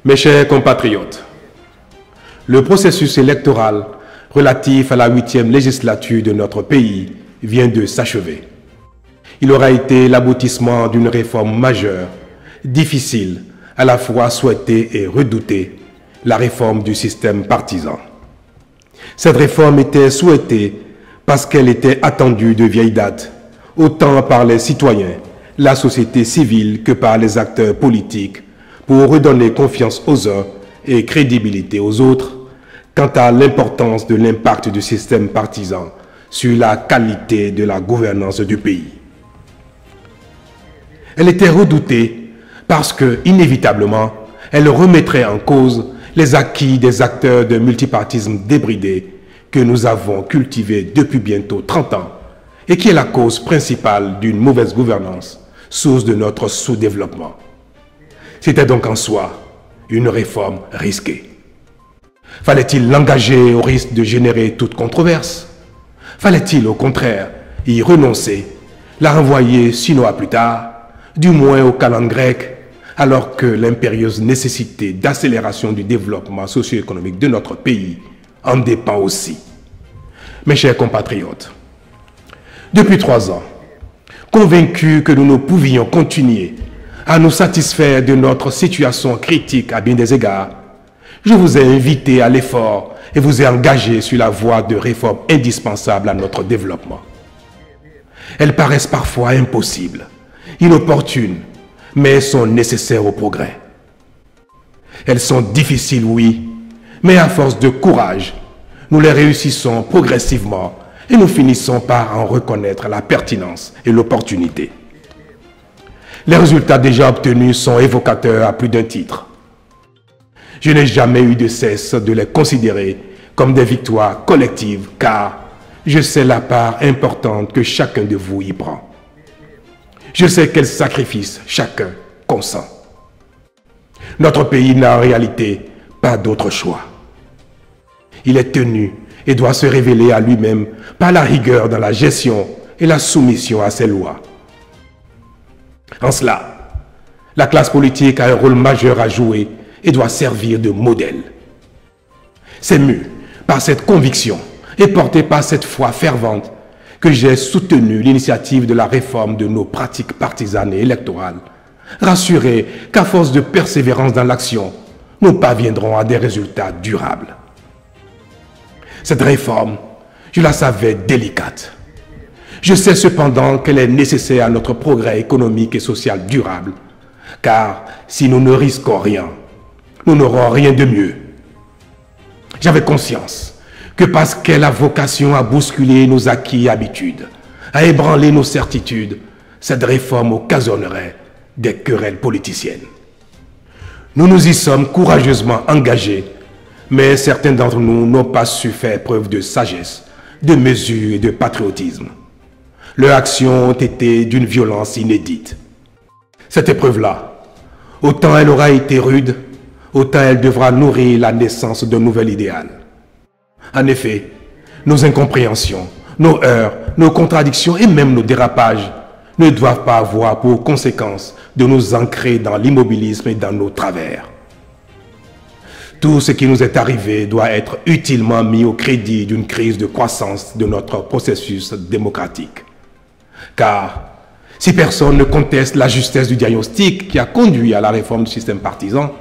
Mes chers compatriotes, le processus électoral relatif à la 8e législature de notre pays vient de s'achever. Il aura été l'aboutissement d'une réforme majeure, difficile, à la fois souhaitée et redoutée, la réforme du système partisan. Cette réforme était souhaitée parce qu'elle était attendue de vieille date, autant par les citoyens, la société civile que par les acteurs politiques, pour redonner confiance aux uns et crédibilité aux autres quant à l'importance de l'impact du système partisan sur la qualité de la gouvernance du pays. Elle était redoutée parce que, inévitablement, elle remettrait en cause les acquis des acteurs de multipartisme débridé que nous avons cultivés depuis bientôt 30 ans et qui est la cause principale d'une mauvaise gouvernance, source de notre sous-développement. C'était donc en soi une réforme risquée. Fallait-il l'engager au risque de générer toute controverse? Fallait-il au contraire y renoncer, la renvoyer sinon à plus tard, du moins au calendrier grec, alors que l'impérieuse nécessité d'accélération du développement socio-économique de notre pays en dépend aussi? Mes chers compatriotes, depuis 3 ans, convaincus que nous ne pouvions continuer à nous satisfaire de notre situation critique à bien des égards, je vous ai invité à l'effort et vous ai engagé sur la voie de réformes indispensables à notre développement. Elles paraissent parfois impossibles, inopportunes, mais sont nécessaires au progrès. Elles sont difficiles, oui, mais à force de courage, nous les réussissons progressivement et nous finissons par en reconnaître la pertinence et l'opportunité. Les résultats déjà obtenus sont évocateurs à plus d'un titre. Je n'ai jamais eu de cesse de les considérer comme des victoires collectives car je sais la part importante que chacun de vous y prend. Je sais quels sacrifices chacun consent. Notre pays n'a en réalité pas d'autre choix. Il est tenu et doit se révéler à lui-même par la rigueur dans la gestion et la soumission à ses lois. En cela, la classe politique a un rôle majeur à jouer et doit servir de modèle. C'est mu par cette conviction et porté par cette foi fervente que j'ai soutenu l'initiative de la réforme de nos pratiques partisanes et électorales, rassuré qu'à force de persévérance dans l'action, nous parviendrons à des résultats durables. Cette réforme, je la savais délicate. Je sais cependant qu'elle est nécessaire à notre progrès économique et social durable, car si nous ne risquons rien, nous n'aurons rien de mieux. J'avais conscience que parce qu'elle a vocation à bousculer nos acquis et habitudes, à ébranler nos certitudes, cette réforme occasionnerait des querelles politiciennes. Nous nous y sommes courageusement engagés, mais certains d'entre nous n'ont pas su faire preuve de sagesse, de mesure et de patriotisme. Leurs actions ont été d'une violence inédite. Cette épreuve-là, autant elle aura été rude, autant elle devra nourrir la naissance d'un nouvel idéal. En effet, nos incompréhensions, Nos heurts, nos contradictions et même nos dérapages ne doivent pas avoir pour conséquence de nous ancrer dans l'immobilisme et dans nos travers. Tout ce qui nous est arrivé doit être utilement mis au crédit d'une crise de croissance de notre processus démocratique. Car si personne ne conteste la justesse du diagnostic qui a conduit à la réforme du système partisan,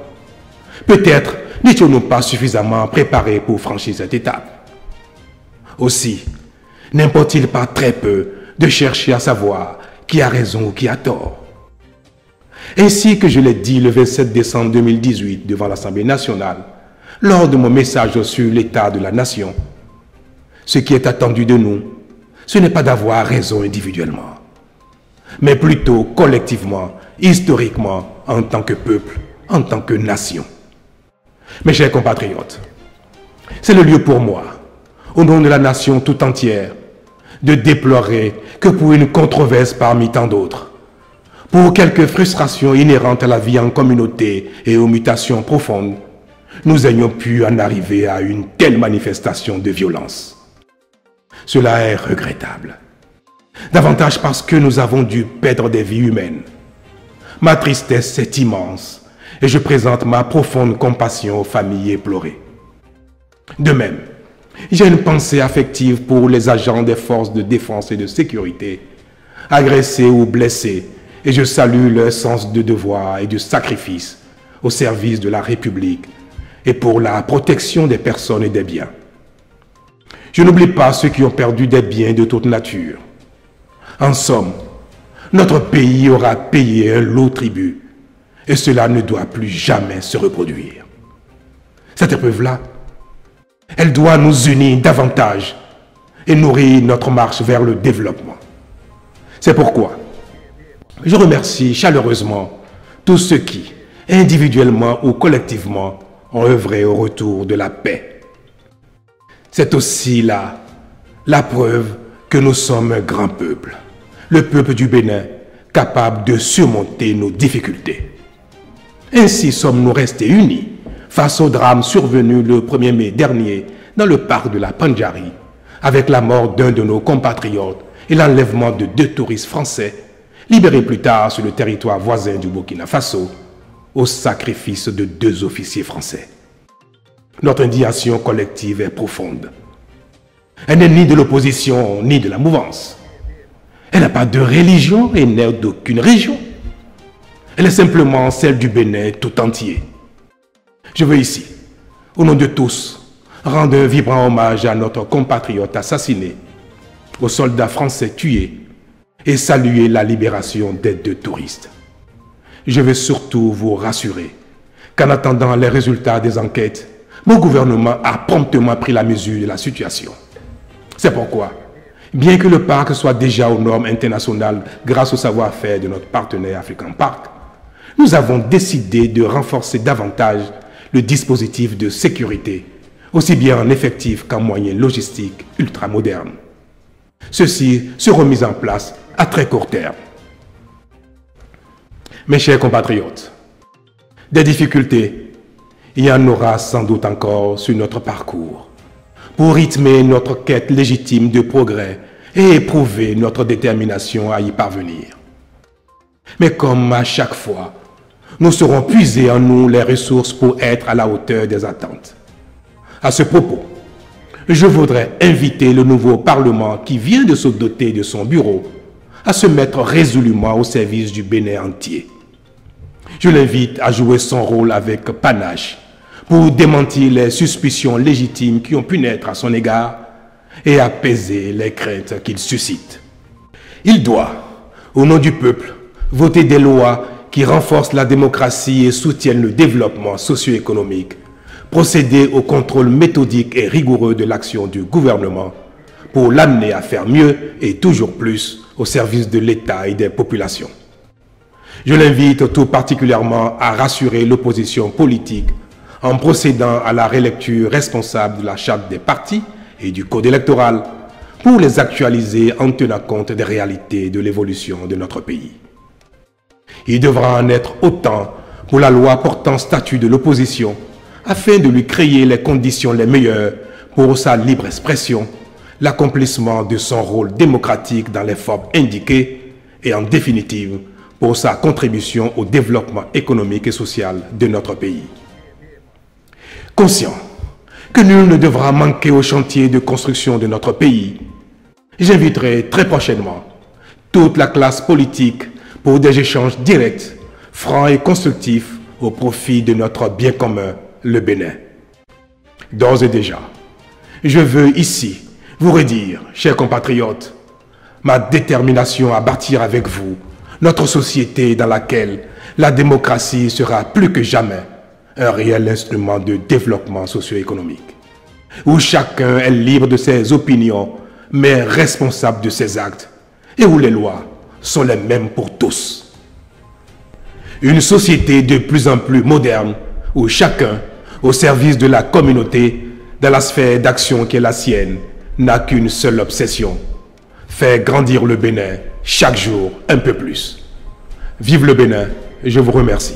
peut-être n'étions-nous pas suffisamment préparés pour franchir cette étape. Aussi, n'importe-t-il pas très peu de chercher à savoir qui a raison ou qui a tort. Ainsi que je l'ai dit le 27 décembre 2018 devant l'Assemblée nationale, lors de mon message sur l'état de la nation, ce qui est attendu de nous, ce n'est pas d'avoir raison individuellement, mais plutôt collectivement, historiquement, en tant que peuple, en tant que nation. Mes chers compatriotes, c'est le lieu pour moi, au nom de la nation tout entière, de déplorer que pour une controverse parmi tant d'autres, pour quelques frustrations inhérentes à la vie en communauté et aux mutations profondes, nous ayons pu en arriver à une telle manifestation de violence. Cela est regrettable. Davantage parce que nous avons dû perdre des vies humaines. Ma tristesse est immense et je présente ma profonde compassion aux familles éplorées. De même, j'ai une pensée affective pour les agents des forces de défense et de sécurité, agressés ou blessés, et je salue leur sens de devoir et de sacrifice au service de la République et pour la protection des personnes et des biens. Je n'oublie pas ceux qui ont perdu des biens de toute nature. En somme, notre pays aura payé un lourd tribut et cela ne doit plus jamais se reproduire. Cette épreuve-là, elle doit nous unir davantage et nourrir notre marche vers le développement. C'est pourquoi je remercie chaleureusement tous ceux qui, individuellement ou collectivement, ont œuvré au retour de la paix. C'est aussi là la preuve que nous sommes un grand peuple, le peuple du Bénin, capable de surmonter nos difficultés. Ainsi sommes-nous restés unis face au drame survenu le 1er mai dernier dans le parc de la Pandjari, avec la mort d'un de nos compatriotes et l'enlèvement de 2 touristes français, libérés plus tard sur le territoire voisin du Burkina Faso, au sacrifice de 2 officiers français. Notre indignation collective est profonde. Elle n'est ni de l'opposition ni de la mouvance. Elle n'a pas de religion et n'est d'aucune région. Elle est simplement celle du Bénin tout entier. Je veux ici, au nom de tous, rendre un vibrant hommage à notre compatriote assassiné, aux soldats français tués et saluer la libération des 2 touristes. Je veux surtout vous rassurer qu'en attendant les résultats des enquêtes, mon gouvernement a promptement pris la mesure de la situation. C'est pourquoi, bien que le parc soit déjà aux normes internationales grâce au savoir-faire de notre partenaire African Park, nous avons décidé de renforcer davantage le dispositif de sécurité, aussi bien en effectifs qu'en moyens logistiques ultramodernes. Ceux-ci seront mis en place à très court terme. Mes chers compatriotes, des difficultés, il y en aura sans doute encore sur notre parcours pour rythmer notre quête légitime de progrès et éprouver notre détermination à y parvenir. Mais comme à chaque fois, nous saurons puiser en nous les ressources pour être à la hauteur des attentes. À ce propos, je voudrais inviter le nouveau Parlement qui vient de se doter de son bureau à se mettre résolument au service du Bénin entier. Je l'invite à jouer son rôle avec panache pour démentir les suspicions légitimes qui ont pu naître à son égard et apaiser les craintes qu'il suscite. Il doit, au nom du peuple, voter des lois qui renforcent la démocratie et soutiennent le développement socio-économique, procéder au contrôle méthodique et rigoureux de l'action du gouvernement pour l'amener à faire mieux et toujours plus au service de l'État et des populations. Je l'invite tout particulièrement à rassurer l'opposition politique en procédant à la relecture responsable de la charte des partis et du code électoral pour les actualiser en tenant compte des réalités de l'évolution de notre pays. Il devra en être autant pour la loi portant statut de l'opposition afin de lui créer les conditions les meilleures pour sa libre expression, l'accomplissement de son rôle démocratique dans les formes indiquées et en définitive pour sa contribution au développement économique et social de notre pays. Conscient que nul ne devra manquer au chantier de construction de notre pays, j'inviterai très prochainement toute la classe politique pour des échanges directs, francs et constructifs au profit de notre bien commun, le Bénin. D'ores et déjà, je veux ici vous redire, chers compatriotes, ma détermination à bâtir avec vous notre société dans laquelle la démocratie sera plus que jamais un réel instrument de développement socio-économique, où chacun est libre de ses opinions, mais responsable de ses actes, et où les lois sont les mêmes pour tous. Une société de plus en plus moderne, où chacun, au service de la communauté, dans la sphère d'action qui est la sienne, n'a qu'une seule obsession: faire grandir le Bénin chaque jour un peu plus. Vive le Bénin, je vous remercie.